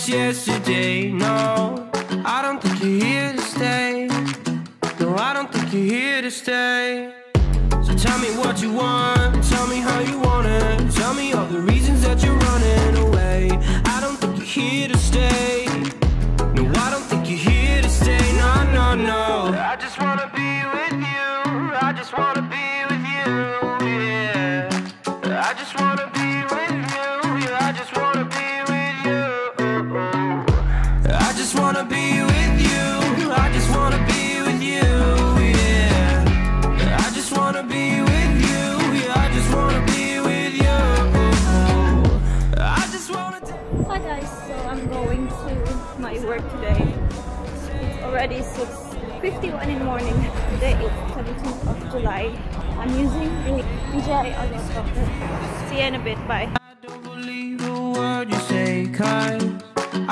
fast yesterday. No, I don't think you're here to stay. No, I don't think you're here to stay. So tell me what you want, tell me how you want it. Tell me all the reasons that you're running away. I don't think you're here to stay. No, I don't think you're here to stay. No, no, no. I just wanna be with you. I just wanna be with you, yeah. I just wanna be with you. Yeah, I just wanna be with you. I just wanna be with you. I just wanna be with you, yeah. I just wanna be with you. Yeah, I just wanna be with you. I just wanna. Hi guys, so I'm going to my work today. It's already 6:51 in the morning. Today is 17th of July. I'm using the DJI Osmo Pocket. See you in a bit, bye. I don't believe a word you say, 'cause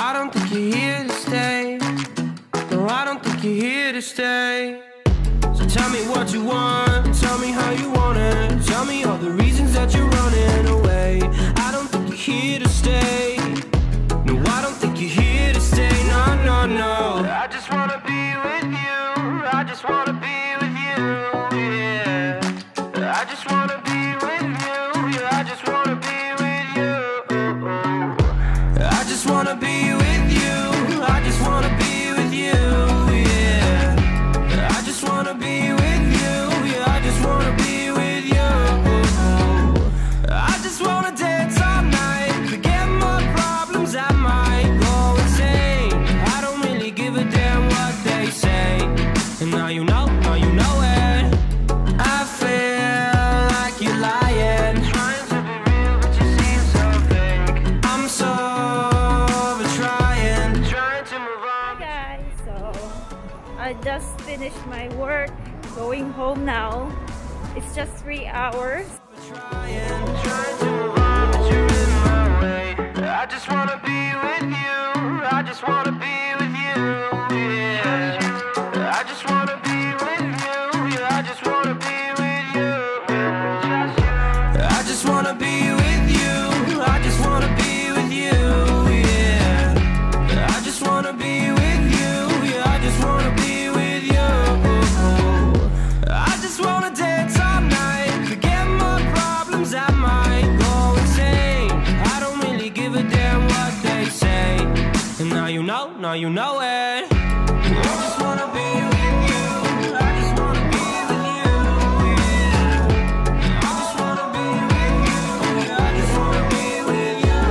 I don't think you're here to stay. No, I don't think you're here to stay. So tell me what you want, tell me how you want it. Tell me all the reasons that you're running away. I don't think you're here to stay. No, I don't think you're here to stay. No, no, no. I just wanna be with you. I just wanna be with you, yeah. I just wanna be with you. Yeah, I just wanna be with you. I just wanna be with you. I just wanna be with you, yeah. I just wanna be with you. Yeah, I just wanna be with you. I just wanna dance all night, forget my problems, I might go insane. I don't really give a damn what they say. And now you know it. I feel like you're lying, trying to be real, but you seem so fake. I'm so over trying to move on. Hi guys, so I just finished my work, going home now. It's just 3 hours. Trying to move on, but you're in my way. I just wanna be with you. I just wanna be with you, yeah. I just wanna be with you. Yeah, I just wanna be with you. I just wanna be with you. I just wanna be with you, yeah. I just wanna be with you. Yeah, I just wanna be with you. I just wanna dance all night, forget my problems, I might go insane. I don't really give a damn what they say. And now you know it. I just wanna be with you. I just wanna be with you, yeah. I just wanna be with you. Yeah, I just wanna be with you.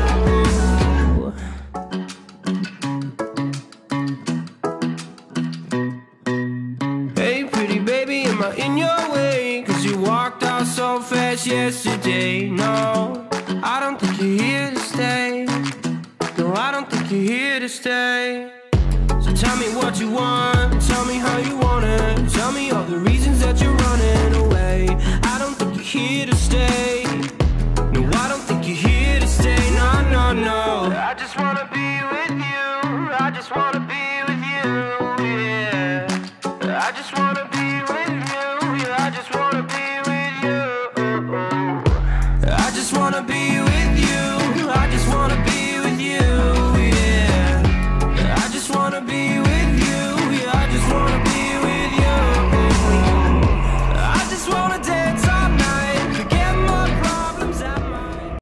Hey pretty baby, am I in your way? 'Cause you walked out so fast yesterday. No, I don't think you're here to stay. No, I don't think you're here to stay. So tell me what you want, tell me how you want it. Tell me all the reasons that you're running away. I don't think you're here to stay. No, I don't think you're here to stay. No, no, no. I just wanna be with you. I just wanna be with you, yeah. I just wanna